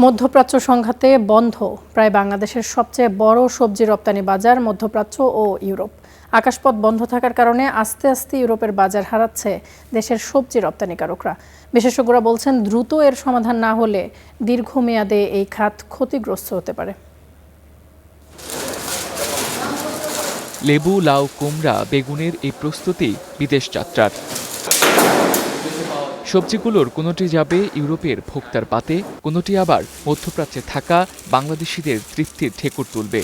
মধ্যপ্রাচ্য সংঘাতে বন্ধ প্রায় বাংলাদেশের সবচেয়ে বড় সবজি রপ্তানি বাজার মধ্যপ্রাচ্য ও ইউরোপ। আকাশপথ বন্ধ থাকার কারণে আস্তে আস্তে ইউরোপের বাজার হারাচ্ছে দেশের সবজি রপ্তানিকারকরা। বিশেষজ্ঞরা বলছেন, দ্রুত এর সমাধান না হলে দীর্ঘমেয়াদে এই খাত ক্ষতিগ্রস্ত হতে পারে। লেবু, লাউ, কুমড়া, বেগুনের এই প্রস্তুতি বিদেশ যাত্রার। সবজিগুলোর কোনোটি যাবে ইউরোপের ভোক্তার পাতে, কোনোটি আবার মধ্যপ্রাচ্যে থাকা বাংলাদেশিদের তৃপ্তির ঠেকুর তুলবে।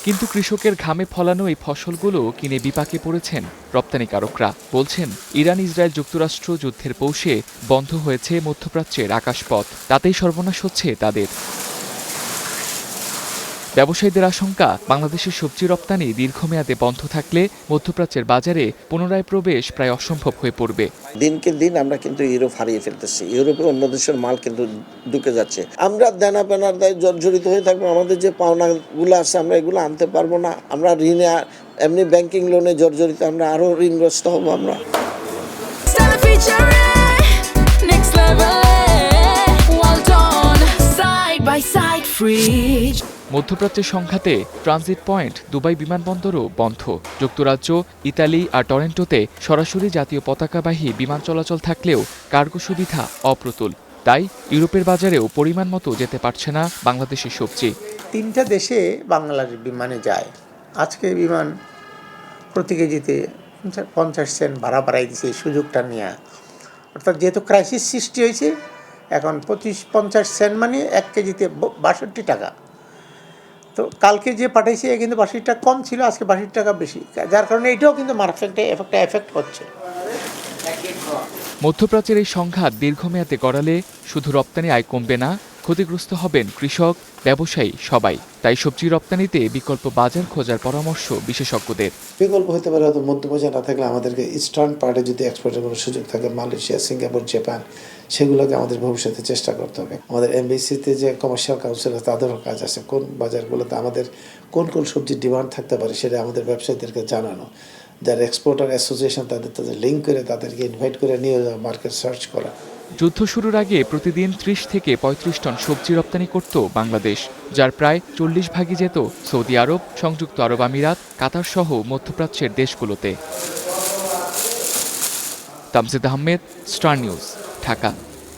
কিন্তু কৃষকের ঘামে ফলানো এই ফসলগুলো কিনে বিপাকে পড়েছেন রপ্তানিকারকরা। বলছেন, ইরান, ইসরায়েল, যুক্তরাষ্ট্র যুদ্ধের পৌষে বন্ধ হয়েছে মধ্যপ্রাচ্যের আকাশপথ, তাতেই সর্বনাশ হচ্ছে তাদের। ব্যবসায়ীদের আশঙ্কা, বাংলাদেশের সবজি রপ্তানি দীর্ঘমেয়াদে বন্ধ থাকলে মধ্যপ্রাচ্যের বাজারে পুনরায় প্রবেশ প্রায় অসম্ভব হয়ে পড়বে। দিনকে দিন আমরা কিন্তু ইউরোপ হারিয়ে ফেলতেছি। ইউরোপে অন্য দেশের মাল কিন্তু ঢুকে যাচ্ছে। আমরা দেনা পেনার দায় জর্জরিত হয়ে থাকবো। আমাদের যে পাওনাগুলো আছে আমরা এগুলো আনতে পারবো না। আমরা ঋণে, এমনি ব্যাংকিং লোনে জর্জরিত, আমরা আরো ঋণগ্রস্ত হবো। আমরা মধ্যপ্রাচ্যের সংঘাতে ট্রানজিট পয়েন্ট দুবাই বিমানবন্দরও বন্ধ। যুক্তরাজ্য, ইতালি আর টরেন্টোতে সরাসরি জাতীয় পতাকাবাহী বিমান চলাচল থাকলেও কার্গো সুবিধা অপ্রতুল। তাই ইউরোপের বাজারেও পরিমাণ মতো যেতে পারছে না বাংলাদেশের সবজি। 3টা দেশে বাংলাদেশ বিমানে যায়। আজকে বিমান প্রতি কেজিতে 50 সেন্ট ভাড়া বাড়াই দিয়েছে এই সুযোগটা নিয়ে। অর্থাৎ যেহেতু ক্রাইসিস সৃষ্টি হয়েছে, এখন 25-50 সেন্ট মানে 1 কেজিতে 62 টাকা। তো কালকে যে পাঠাইছে কিন্তু 62 টাকা কম ছিল, আজকে 62 টাকা বেশি, যার কারণে এটাও কিন্তু মার্কেটে এফেক্ট হচ্ছে। মধ্যপ্রাচ্যের এই সংঘাত দীর্ঘমেয়াদে গড়ালে শুধু রপ্তানি আয় কমবে না, ক্ষতিগ্রস্ত হবেন কৃষক, ব্যবসায়ী সবাই। তাই সবজি রপ্তানিতে বিকল্প বাজার খোঁজার পরামর্শ বিশেষজ্ঞদের। বিকল্প হতে পারে হয়তো মধ্যবাজার না থাকলে আমাদেরকে ইস্টার্ন পার্টে যদি এক্সপোর্টের কোনো সুযোগ থাকে, মালয়েশিয়া, সিঙ্গাপুর, জাপান, সেগুলোকে আমাদের ভবিষ্যতে চেষ্টা করতে হবে। আমাদের এমবিসিতে যে কমার্শিয়াল কাউন্সিল আছে তাদেরও কাজ আছে, কোন বাজারগুলোতে আমাদের কোন কোন সবজির ডিমান্ড থাকতে পারে সেটা আমাদের ব্যবসায়ীদেরকে জানানো। যারা এক্সপোর্টার অ্যাসোসিয়েশন তাদের লিঙ্ক করে তাদেরকে ইনভাইট করে নিয়ে যাওয়া, মার্কেট সার্চ করা। যুদ্ধ শুরুর আগে প্রতিদিন 30 থেকে 35 টন সবজি রপ্তানি করত বাংলাদেশ, যার প্রায় 40 ভাগই যেত সৌদি আরব, সংযুক্ত আরব আমিরাত, কাতার সহ মধ্যপ্রাচ্যের দেশগুলোতে। Tamjid Ahmed, star news, Dhaka.